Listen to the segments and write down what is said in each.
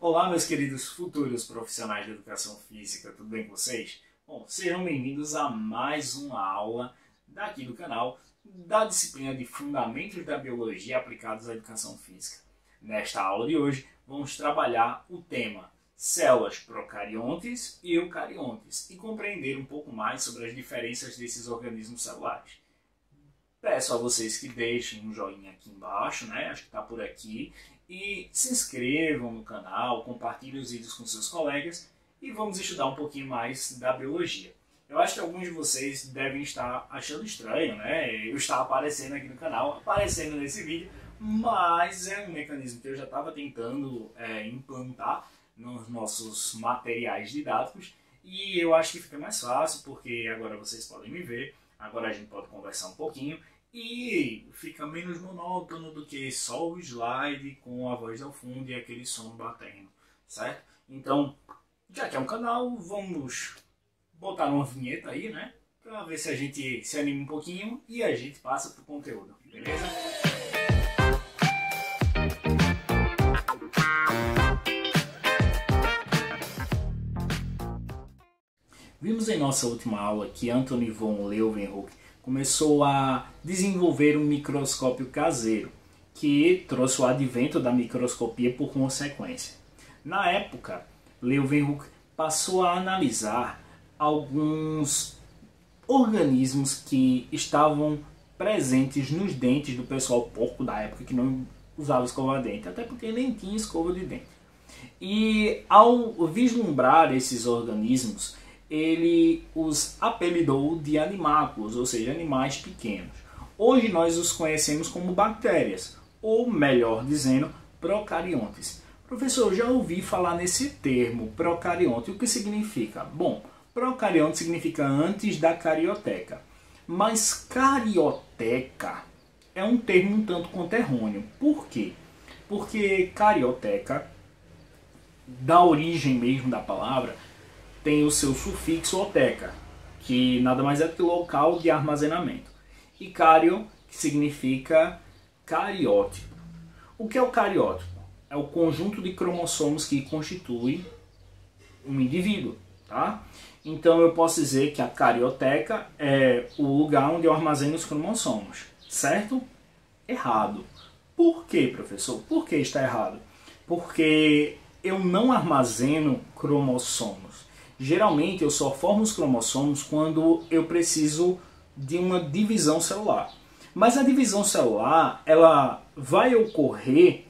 Olá, meus queridos futuros profissionais de educação física, tudo bem com vocês? Bom, sejam bem-vindos a mais uma aula daqui do canal da disciplina de Fundamentos da Biologia aplicados à Educação Física. Nesta aula de hoje, vamos trabalhar o tema células procariontes e eucariontes e compreender um pouco mais sobre as diferenças desses organismos celulares. Peço a vocês que deixem um joinha aqui embaixo, né? Acho que está por aqui. E se inscrevam no canal, compartilhem os vídeos com seus colegas e vamos estudar um pouquinho mais da biologia. Eu acho que alguns de vocês devem estar achando estranho, né? Eu estar aparecendo aqui no canal, aparecendo nesse vídeo, mas é um mecanismo que eu já estava tentando implantar nos nossos materiais didáticos e eu acho que fica mais fácil porque agora vocês podem me ver, agora a gente pode conversar um pouquinho. E fica menos monótono do que só o slide com a voz ao fundo e aquele som batendo, certo? Então, já que é um canal, vamos botar uma vinheta aí, né? Pra ver se a gente se anima um pouquinho e a gente passa pro conteúdo, beleza? Vimos em nossa última aula que Anthony von Leeuwenhoek começou a desenvolver um microscópio caseiro, que trouxe o advento da microscopia por consequência. Na época, Leeuwenhoek passou a analisar alguns organismos que estavam presentes nos dentes do pessoal porco da época, que não usava escova-dente, até porque nem tinha escova de dente. E ao vislumbrar esses organismos, ele os apelidou de animáculos, ou seja, animais pequenos. Hoje nós os conhecemos como bactérias, ou melhor dizendo, procariontes. Professor, eu já ouvi falar nesse termo, procarionte. O que significa? Bom, procarionte significa antes da carioteca. Mas carioteca é um termo um tanto quanto errôneo. Por quê? Porque carioteca, da origem mesmo da palavra, tem o seu sufixo oteca, que nada mais é que local de armazenamento. E cario, que significa cariótipo. O que é o cariótipo? É o conjunto de cromossomos que constitui um indivíduo, tá? Então eu posso dizer que a carioteca é o lugar onde eu armazeno os cromossomos, certo? Errado. Por quê, professor? Por que está errado? Porque eu não armazeno cromossomos. Geralmente eu só formo os cromossomos quando eu preciso de uma divisão celular. Mas a divisão celular ela vai ocorrer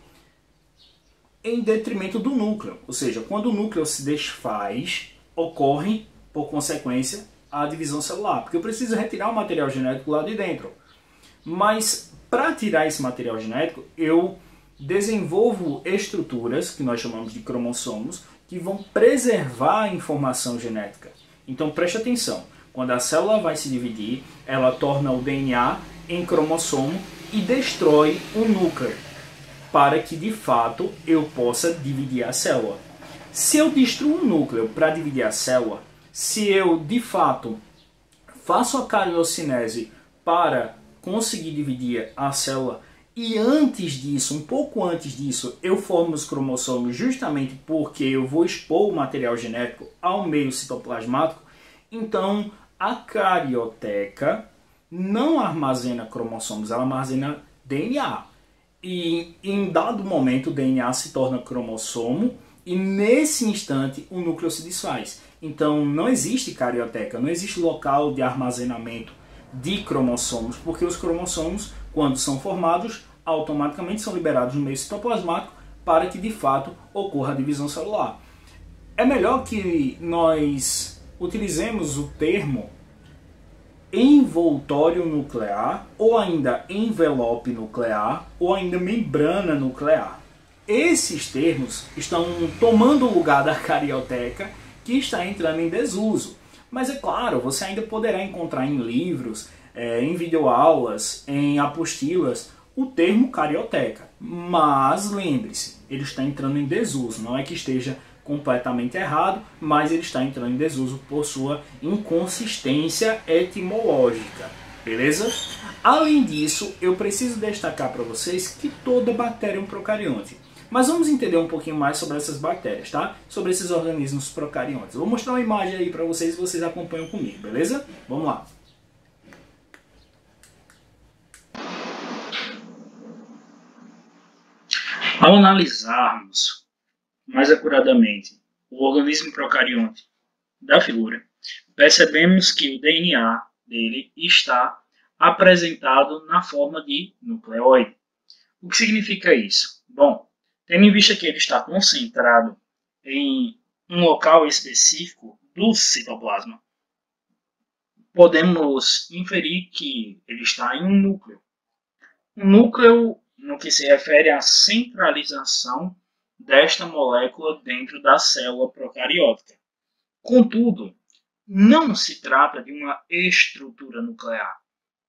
em detrimento do núcleo. Ou seja, quando o núcleo se desfaz, ocorre, por consequência, a divisão celular. Porque eu preciso retirar o material genético lá de dentro. Mas para tirar esse material genético, eu desenvolvo estruturas, que nós chamamos de cromossomos, que vão preservar a informação genética. Então preste atenção, quando a célula vai se dividir, ela torna o DNA em cromossomo e destrói o núcleo, para que de fato eu possa dividir a célula. Se eu destruo o núcleo para dividir a célula, se eu de fato faço a cariocinese para conseguir dividir a célula, e antes disso, um pouco antes disso, eu formo os cromossomos justamente porque eu vou expor o material genético ao meio citoplasmático, então a carioteca não armazena cromossomos, ela armazena DNA. E em dado momento o DNA se torna cromossomo e nesse instante o núcleo se desfaz. Então não existe carioteca, não existe local de armazenamento de cromossomos, porque os cromossomos, quando são formados, automaticamente são liberados no meio citoplasmático para que de fato ocorra a divisão celular. É melhor que nós utilizemos o termo envoltório nuclear, ou ainda envelope nuclear, ou ainda membrana nuclear. Esses termos estão tomando o lugar da carioteca, que está entrando em desuso. Mas é claro, você ainda poderá encontrar em livros, em videoaulas, em apostilas, o termo carioteca. Mas lembre-se, ele está entrando em desuso. Não é que esteja completamente errado, mas ele está entrando em desuso por sua inconsistência etimológica. Beleza? Além disso, eu preciso destacar para vocês que toda bactéria é um procarionte. Mas vamos entender um pouquinho mais sobre essas bactérias, tá? Sobre esses organismos procariontes. Eu vou mostrar uma imagem aí para vocês e vocês acompanham comigo, beleza? Vamos lá. Ao analisarmos mais acuradamente o organismo procarionte da figura, percebemos que o DNA dele está apresentado na forma de nucleóide. O que significa isso? Bom, tendo em vista que ele está concentrado em um local específico do citoplasma, podemos inferir que ele está em um núcleo. Um núcleo no que se refere à centralização desta molécula dentro da célula procariótica. Contudo, não se trata de uma estrutura nuclear.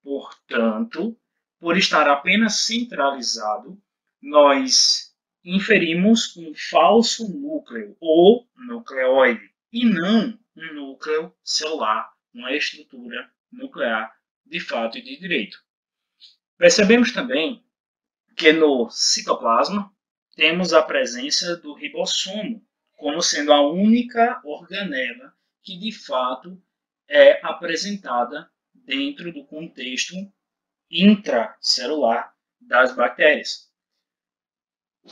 Portanto, por estar apenas centralizado, nós inferimos um falso núcleo ou nucleóide e não um núcleo celular, uma estrutura nuclear de fato e de direito. Percebemos também que no citoplasma temos a presença do ribossomo como sendo a única organela que de fato é apresentada dentro do contexto intracelular das bactérias.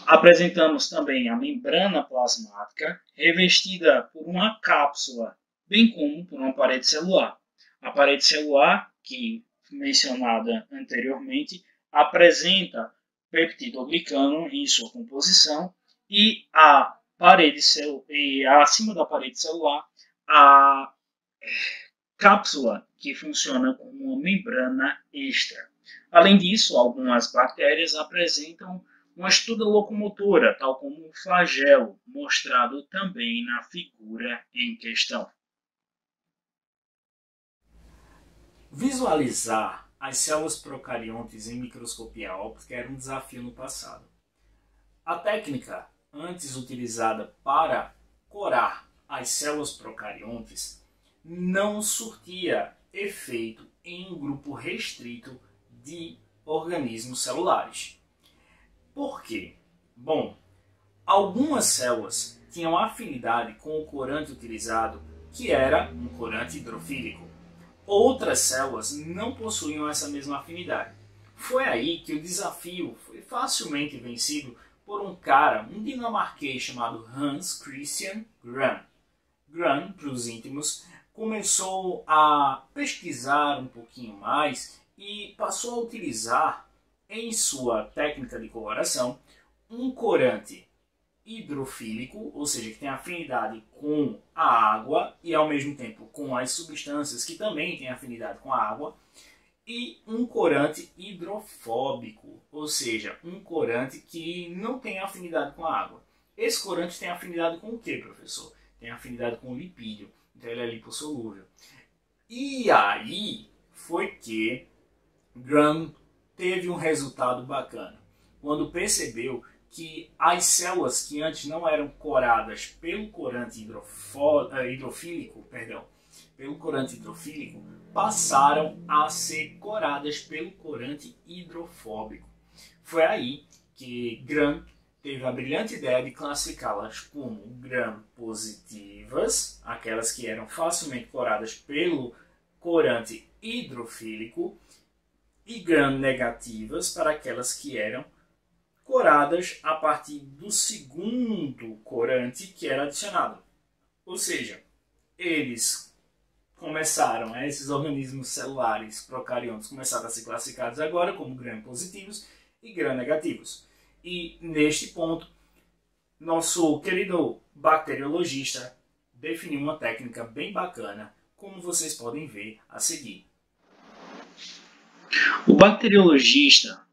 Apresentamos também a membrana plasmática revestida por uma cápsula, bem como por uma parede celular. A parede celular, que mencionada anteriormente, apresenta peptidoglicano em sua composição e a parede e acima da parede celular a cápsula que funciona como uma membrana extra. Além disso, algumas bactérias apresentam uma estrutura locomotora, tal como o flagelo, mostrado também na figura em questão. Visualizar as células procariontes em microscopia óptica era um desafio no passado. A técnica antes utilizada para corar as células procariontes não surtia efeito em um grupo restrito de organismos celulares. Por quê? Bom, algumas células tinham afinidade com o corante utilizado, que era um corante hidrofílico. Outras células não possuíam essa mesma afinidade. Foi aí que o desafio foi facilmente vencido por um dinamarquês chamado Hans Christian Gram. Gram, para os íntimos, começou a pesquisar um pouquinho mais e passou a utilizar em sua técnica de coloração um corante hidrofílico, ou seja, que tem afinidade com a água e ao mesmo tempo com as substâncias que também têm afinidade com a água, e um corante hidrofóbico, ou seja, um corante que não tem afinidade com a água. Esse corante tem afinidade com o que, professor? Tem afinidade com o lipídio, então ele é lipossolúvel. E aí foi que Gram teve um resultado bacana, quando percebeu que as células que antes não eram coradas pelo corante hidrofílico, passaram a ser coradas pelo corante hidrofóbico. Foi aí que Gram teve a brilhante ideia de classificá-las como gram-positivas, aquelas que eram facilmente coradas pelo corante hidrofílico, e gram-negativas para aquelas que eram coradas a partir do segundo corante que era adicionado. Ou seja, esses organismos celulares procariontes começaram a ser classificados agora como gram-positivos e gram-negativos. E neste ponto, nosso querido bacteriologista definiu uma técnica bem bacana, como vocês podem ver a seguir. O bacteriologista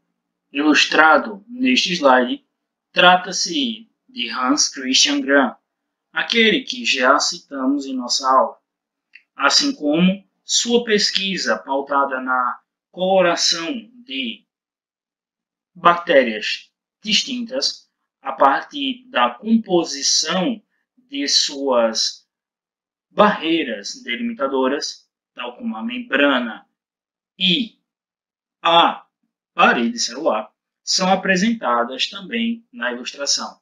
ilustrado neste slide trata-se de Hans Christian Gram, aquele que já citamos em nossa aula, assim como sua pesquisa pautada na coloração de bactérias distintas a partir da composição de suas barreiras delimitadoras, tal como a membrana e a parede celular, são apresentadas também na ilustração.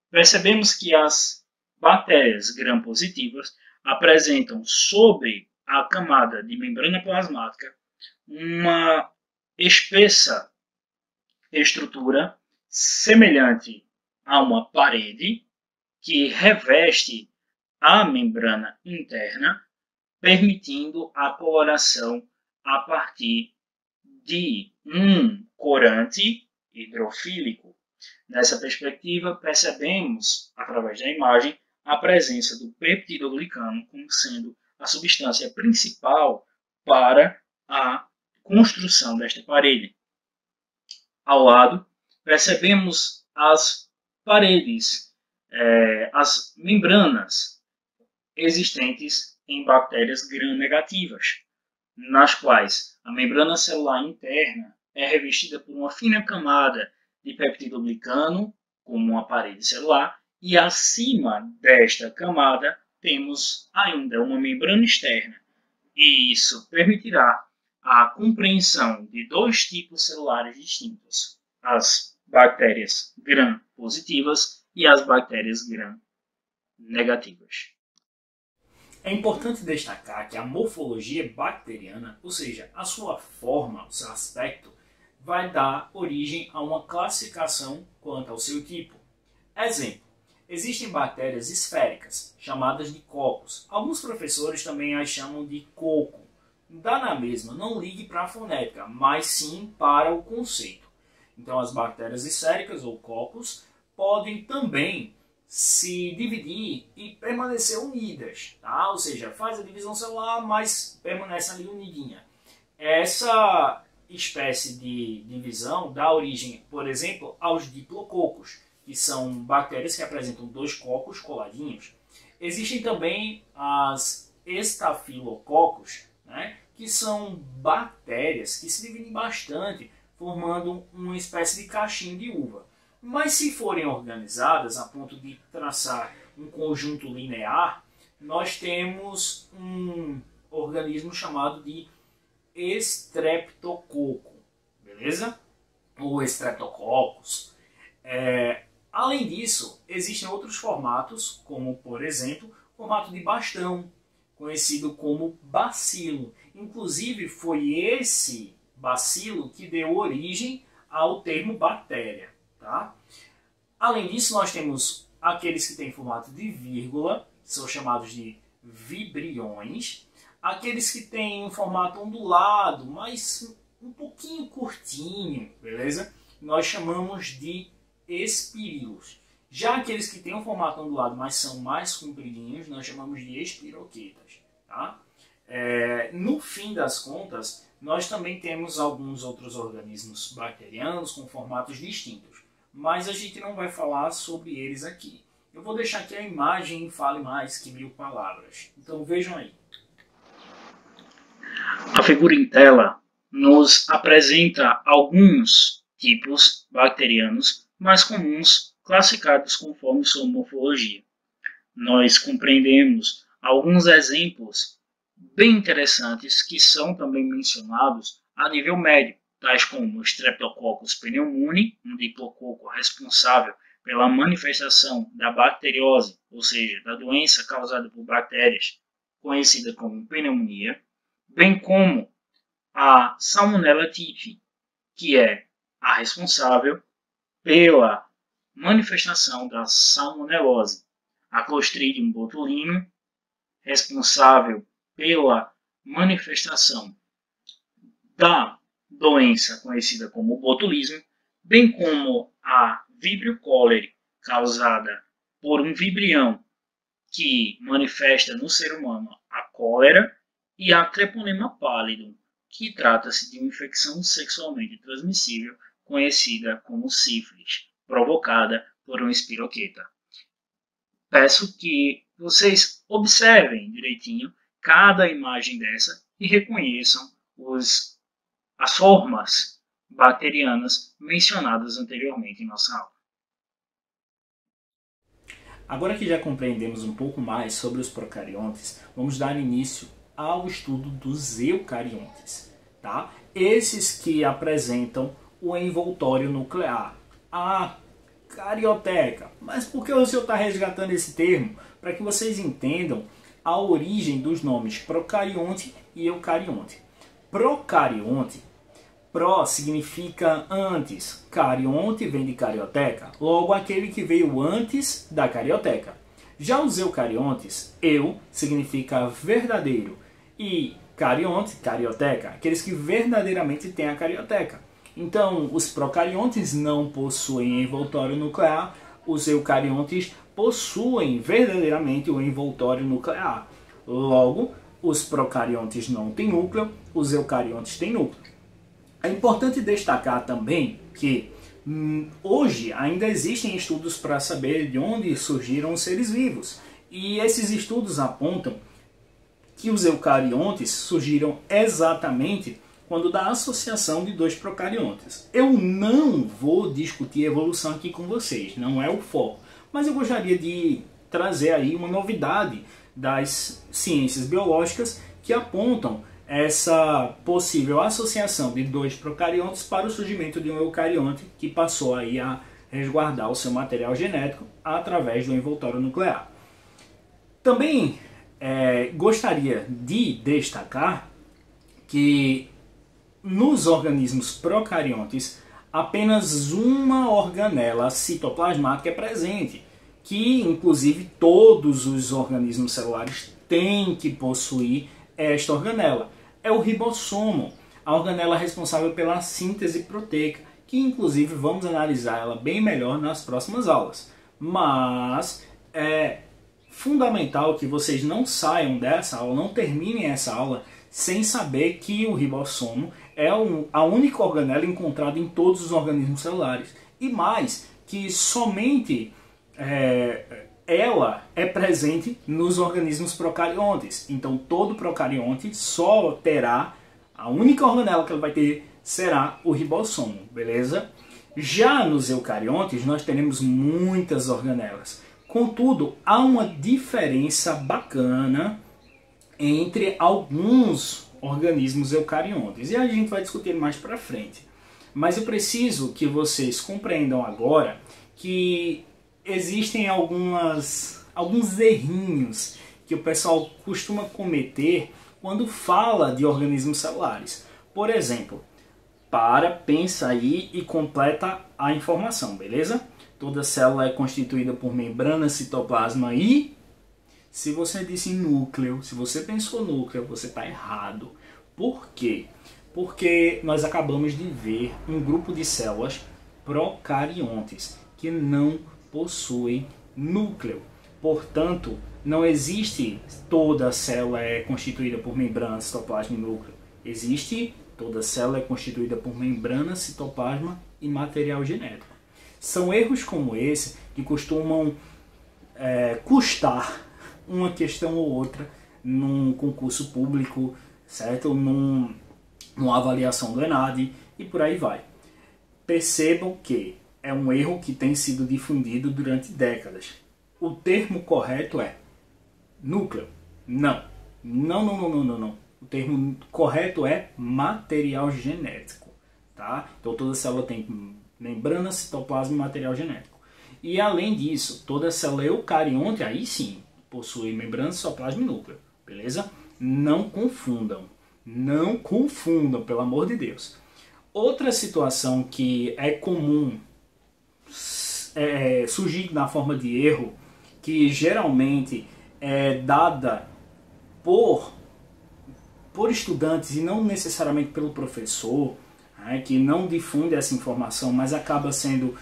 Percebemos que as bactérias gram-positivas apresentam sobre a camada de membrana plasmática uma espessa estrutura semelhante a uma parede que reveste a membrana interna, permitindo a coloração a partir de um corante hidrofílico. Nessa perspectiva, percebemos, através da imagem, a presença do peptidoglicano como sendo a substância principal para a construção desta parede. Ao lado, percebemos as paredes, as membranas existentes em bactérias gram-negativas, nas quais a membrana celular interna é revestida por uma fina camada de peptidoglicano, como uma parede celular, e acima desta camada temos ainda uma membrana externa, e isso permitirá a compreensão de dois tipos celulares distintos, as bactérias gram-positivas e as bactérias gram-negativas. É importante destacar que a morfologia bacteriana, ou seja, a sua forma, o seu aspecto, vai dar origem a uma classificação quanto ao seu tipo. Exemplo, existem bactérias esféricas, chamadas de cocos. Alguns professores também as chamam de coco. Dá na mesma, não ligue para a fonética, mas sim para o conceito. Então as bactérias esféricas ou cocos podem também se dividir e permanecer unidas, tá? Ou seja, faz a divisão celular, mas permanece ali unidinha. Essa espécie de divisão dá origem, por exemplo, aos diplococos, que são bactérias que apresentam dois cocos coladinhos. Existem também as estafilococos, né, que são bactérias que se dividem bastante, formando uma espécie de cachinho de uva. Mas se forem organizadas a ponto de traçar um conjunto linear, nós temos um organismo chamado de estreptococo, beleza? Ou streptococcus. Além disso, existem outros formatos, como por exemplo, o formato de bastão, conhecido como bacilo. Inclusive foi esse bacilo que deu origem ao termo bactéria. Tá? Além disso, nós temos aqueles que têm formato de vírgula, são chamados de vibriões. Aqueles que têm um formato ondulado, mas um pouquinho curtinho, beleza? Nós chamamos de espírilos. Já aqueles que têm um formato ondulado, mas são mais compridinhos, nós chamamos de espiroquetas. Tá? No fim das contas, nós também temos alguns outros organismos bacterianos com formatos distintos, mas a gente não vai falar sobre eles aqui. Eu vou deixar que a imagem fale mais que 1000 palavras. Então vejam aí. A figura em tela nos apresenta alguns tipos bacterianos mais comuns, classificados conforme sua morfologia. Nós compreendemos alguns exemplos bem interessantes que são também mencionados a nível médio, tais como o Streptococcus pneumoniae, um diplococo responsável pela manifestação da bacteriose, ou seja, da doença causada por bactérias, conhecida como pneumonia, bem como a Salmonella typhi, que é a responsável pela manifestação da salmonelose, a Clostridium botulinum, responsável pela manifestação da doença conhecida como botulismo, bem como a Vibrio cholerae, causada por um vibrião que manifesta no ser humano a cólera, e a Treponema pallidum, que trata-se de uma infecção sexualmente transmissível conhecida como sífilis, provocada por uma espiroqueta. Peço que vocês observem direitinho cada imagem dessa e reconheçam as formas bacterianas mencionadas anteriormente em nossa aula. Agora que já compreendemos um pouco mais sobre os procariontes, vamos dar início ao estudo dos eucariontes, tá? Esses que apresentam o envoltório nuclear. A carioteca. Mas por que o senhor está resgatando esse termo? Para que vocês entendam a origem dos nomes procarionte e eucarionte. Procarionte, pro significa antes, carionte vem de carioteca, logo aquele que veio antes da carioteca. Já os eucariontes, eu significa verdadeiro e carionte, carioteca, aqueles que verdadeiramente têm a carioteca. Então, os procariontes não possuem envoltório nuclear, os eucariontes possuem verdadeiramente o envoltório nuclear. Logo, os procariontes não têm núcleo, os eucariontes têm núcleo. É importante destacar também que hoje ainda existem estudos para saber de onde surgiram os seres vivos. E esses estudos apontam que os eucariontes surgiram exatamente quando da associação de dois procariontes. Eu não vou discutir evolução aqui com vocês, não é o foco. Mas eu gostaria de trazer aí uma novidade das ciências biológicas que apontam essa possível associação de dois procariontes para o surgimento de um eucarionte que passou aí a resguardar o seu material genético através do envoltório nuclear. Também gostaria de destacar que nos organismos procariontes apenas uma organela citoplasmática é presente, que inclusive todos os organismos celulares têm que possuir esta organela. É o ribossomo, a organela responsável pela síntese proteica, que inclusive vamos analisar ela bem melhor nas próximas aulas. Mas é fundamental que vocês não saiam dessa aula, não terminem essa aula sem saber que o ribossomo é a única organela encontrada em todos os organismos celulares. E mais, que somente ela é presente nos organismos procariontes. Então todo procarionte só terá, a única organela que ele vai ter será o ribossomo, beleza? Já nos eucariontes nós teremos muitas organelas. Contudo, há uma diferença bacana entre alguns organismos eucariontes. E a gente vai discutir mais para frente. Mas eu preciso que vocês compreendam agora que existem alguns errinhos que o pessoal costuma cometer quando fala de organismos celulares. Por exemplo, pensa aí e completa a informação, beleza? Toda célula é constituída por membrana, citoplasma e... Se você disse núcleo, se você pensou núcleo, você está errado. Por quê? Porque nós acabamos de ver um grupo de células procariontes que não possuem núcleo. Portanto, não existe toda célula é constituída por membrana, citoplasma e núcleo. Existe toda célula é constituída por membrana, citoplasma e material genético. São erros como esse que costumam custar uma questão ou outra num concurso público, certo? Numa avaliação do ENAD e por aí vai. Percebam que é um erro que tem sido difundido durante décadas. O termo correto é núcleo. Não. O termo correto é material genético, tá? Então toda célula tem membrana, citoplasma e material genético. E além disso, toda célula eucarionte, aí sim, possui membrana, citoplasma e núcleo, beleza? Não confundam, pelo amor de Deus. Outra situação que é comum surgir na forma de erro, que geralmente é dada por estudantes e não necessariamente pelo professor, que não difunde essa informação, mas acaba sendo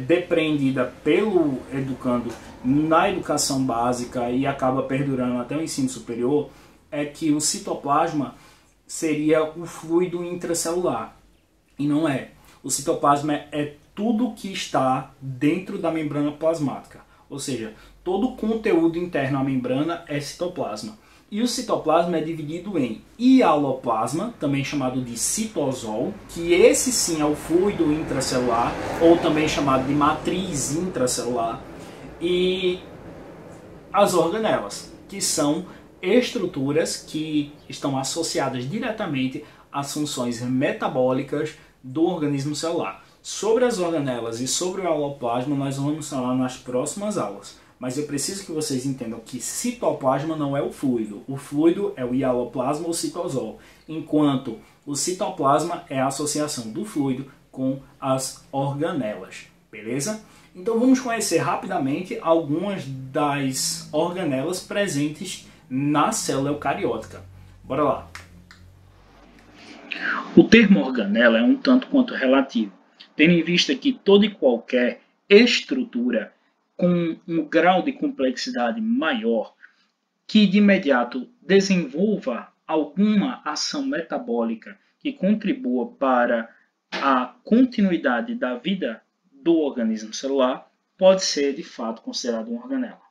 depreendida pelo educando na educação básica e acaba perdurando até o ensino superior, é que o citoplasma seria o fluido intracelular. E não é. O citoplasma é tudo que está dentro da membrana plasmática. Ou seja, todo o conteúdo interno à membrana é citoplasma. E o citoplasma é dividido em hialoplasma, também chamado de citosol, que esse sim é o fluido intracelular, ou também chamado de matriz intracelular, e as organelas, que são estruturas que estão associadas diretamente às funções metabólicas do organismo celular. Sobre as organelas e sobre o aloplasma nós vamos falar nas próximas aulas. Mas eu preciso que vocês entendam que citoplasma não é o fluido é o hialoplasma ou citosol, enquanto o citoplasma é a associação do fluido com as organelas, beleza? Então vamos conhecer rapidamente algumas das organelas presentes na célula eucariótica. Bora lá! O termo organela é um tanto quanto relativo, tendo em vista que toda e qualquer estrutura com um grau de complexidade maior, que de imediato desenvolva alguma ação metabólica que contribua para a continuidade da vida do organismo celular, pode ser de fato considerado uma organela.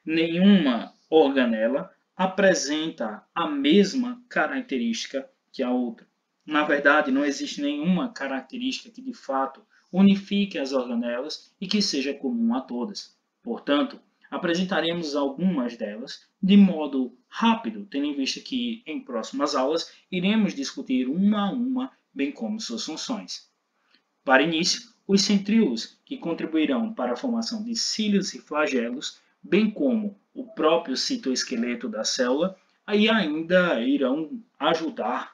Nenhuma organela apresenta a mesma característica que a outra. Na verdade, não existe nenhuma característica que de fato unifique as organelas e que seja comum a todas. Portanto, apresentaremos algumas delas de modo rápido, tendo em vista que em próximas aulas iremos discutir uma a uma, bem como suas funções. Para início, os centríolos, que contribuirão para a formação de cílios e flagelos, bem como o próprio citoesqueleto da célula, e ainda irão ajudar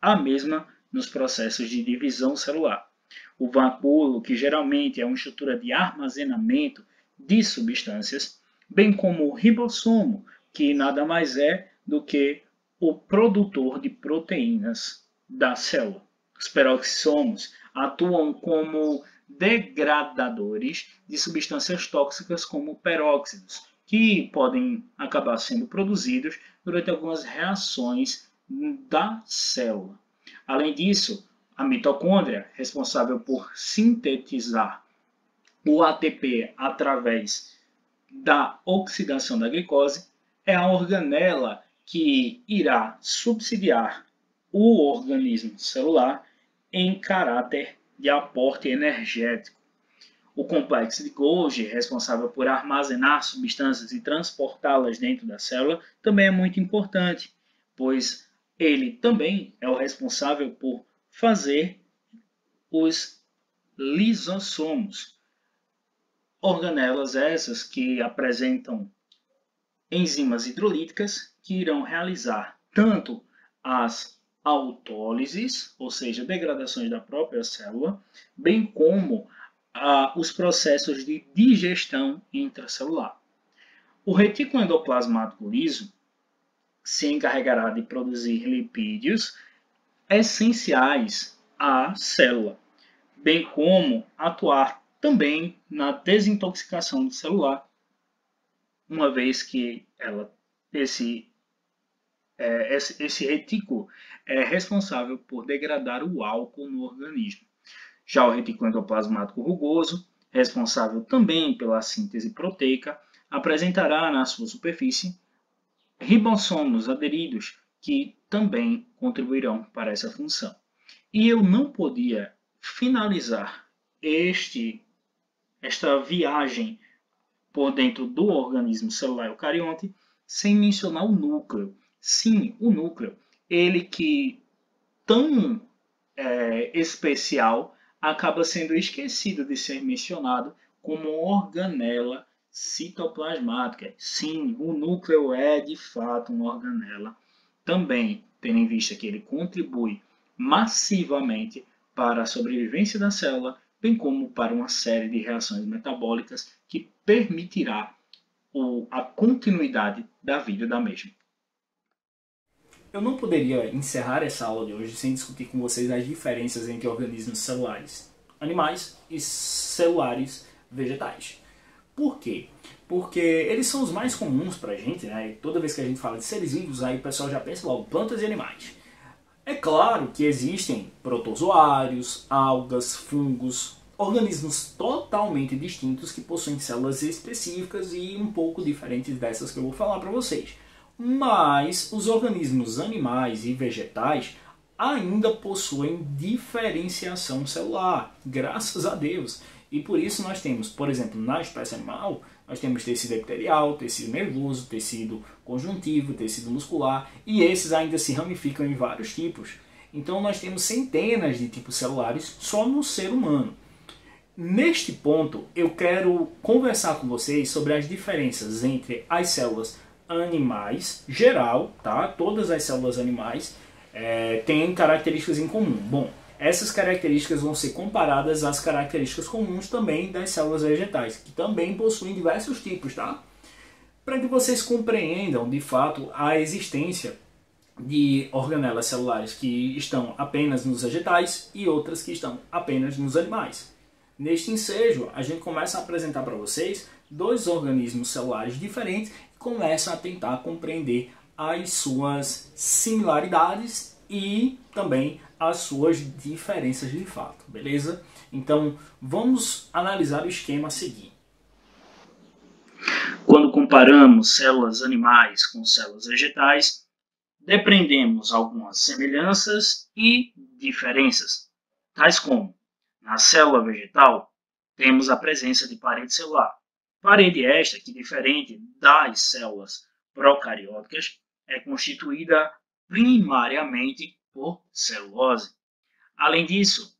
a mesma nos processos de divisão celular. O vacúolo, que geralmente é uma estrutura de armazenamento de substâncias, bem como o ribossomo, que nada mais é do que o produtor de proteínas da célula. Os peroxissomos atuam como degradadores de substâncias tóxicas como peróxidos, que podem acabar sendo produzidos durante algumas reações da célula. Além disso, a mitocôndria, responsável por sintetizar o ATP através da oxidação da glicose, é a organela que irá subsidiar o organismo celular em caráter de aporte energético. O complexo de Golgi, responsável por armazenar substâncias e transportá-las dentro da célula, também é muito importante, pois ele também é o responsável por fazer os lisossomos. Organelas essas que apresentam enzimas hidrolíticas que irão realizar tanto as autólises, ou seja, degradações da própria célula, bem como os processos de digestão intracelular. O retículo endoplasmático liso se encarregará de produzir lipídios essenciais à célula, bem como atuar também na desintoxicação celular, uma vez que esse retículo é responsável por degradar o álcool no organismo. Já o retículo endoplasmático rugoso, responsável também pela síntese proteica, apresentará na sua superfície ribossomos aderidos que também contribuirão para essa função. E eu não podia finalizar esta viagem por dentro do organismo celular eucarionte sem mencionar o núcleo. Sim, o núcleo, ele que tão especial acaba sendo esquecido de ser mencionado como organela citoplasmática. Sim, o núcleo é de fato uma organela, também tendo em vista que ele contribui massivamente para a sobrevivência da célula, bem como para uma série de reações metabólicas que permitirá a continuidade da vida da mesma. Eu não poderia encerrar essa aula de hoje sem discutir com vocês as diferenças entre organismos celulares animais e celulares vegetais. Por quê? Porque eles são os mais comuns para a gente, né? E toda vez que a gente fala de seres vivos, aí o pessoal já pensa logo plantas e animais. É claro que existem protozoários, algas, fungos, organismos totalmente distintos que possuem células específicas e um pouco diferentes dessas que eu vou falar para vocês. Mas os organismos animais e vegetais ainda possuem diferenciação celular, graças a Deus. E por isso nós temos, por exemplo, na espécie animal, nós temos tecido epitelial, tecido nervoso, tecido conjuntivo, tecido muscular, e esses ainda se ramificam em vários tipos. Então nós temos centenas de tipos celulares só no ser humano. Neste ponto, eu quero conversar com vocês sobre as diferenças entre as células animais, geral, tá? Todas as células animais têm características em comum. Bom, essas características vão ser comparadas às características comuns também das células vegetais, que também possuem diversos tipos, tá? Para que vocês compreendam, de fato, a existência de organelas celulares que estão apenas nos vegetais e outras que estão apenas nos animais. Neste ensejo, a gente começa a apresentar para vocês dois organismos celulares diferentes e começa a tentar compreender as suas similaridades e também as suas diferenças de fato, beleza? Então, vamos analisar o esquema a seguir. Quando comparamos células animais com células vegetais, depreendemos algumas semelhanças e diferenças, tais como, na célula vegetal, temos a presença de parede celular. Parede esta que, diferente das células procarióticas, é constituída primariamente por celulose. Além disso,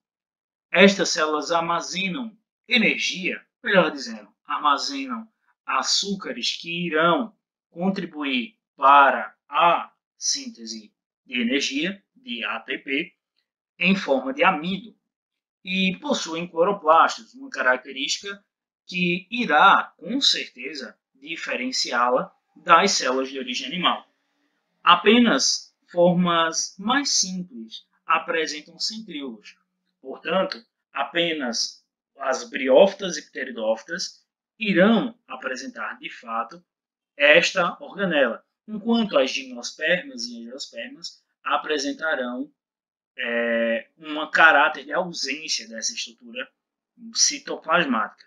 estas células armazenam energia, melhor dizendo, armazenam açúcares que irão contribuir para a síntese de energia, de ATP, em forma de amido, e possuem cloroplastos, uma característica que irá, com certeza, diferenciá-la das células de origem animal. Apenas formas mais simples apresentam centríolos. Portanto, apenas as briófitas e pteridófitas irão apresentar, de fato, esta organela, enquanto as gimnospermas e angiospermas apresentarão um caráter de ausência dessa estrutura citoplasmática.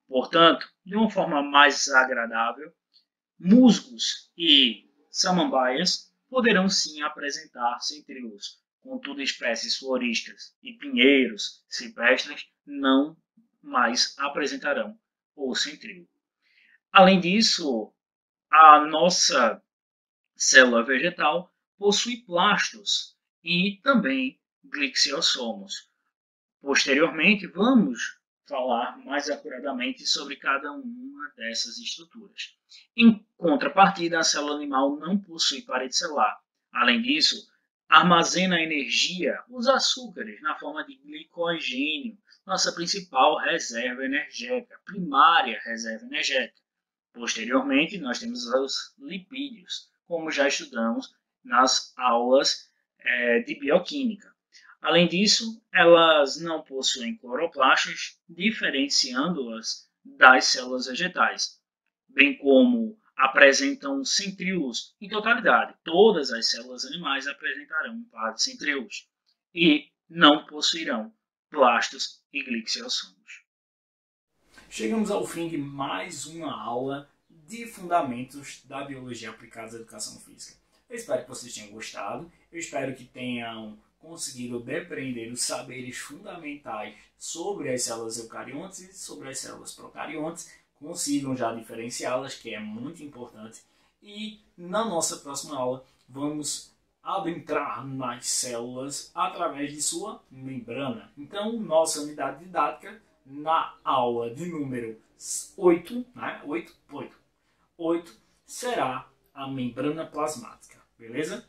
Portanto, de uma forma mais agradável, musgos e samambaias poderão sim apresentar centríolos. Contudo, espécies florísticas e pinheiros silvestres não mais apresentarão o centríolo. Além disso, a nossa célula vegetal possui plastos e também glixiossomos. Posteriormente, vamos falar mais acuradamente sobre cada uma dessas estruturas. Em contrapartida, a célula animal não possui parede celular. Além disso, armazena energia, os açúcares, na forma de glicogênio, nossa principal reserva energética, primária reserva energética. Posteriormente, nós temos os lipídios, como já estudamos nas aulas de bioquímica. Além disso, elas não possuem cloroplastos, diferenciando-as das células vegetais, bem como apresentam centríolos em totalidade. Todas as células animais apresentarão um par de centríolos e não possuirão plastos e glixiossomos. Chegamos ao fim de mais uma aula de fundamentos da biologia aplicada à educação física. Eu espero que vocês tenham gostado, eu espero que tenham conseguiram depreender os saberes fundamentais sobre as células eucariontes e sobre as células procariontes, consigam já diferenciá-las, que é muito importante. E na nossa próxima aula vamos adentrar nas células através de sua membrana. Então, nossa unidade didática na aula de número 8, né? 8 será a membrana plasmática, beleza?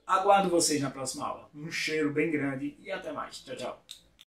Aguardo vocês na próxima aula. Um cheiro bem grande e até mais. Tchau, tchau.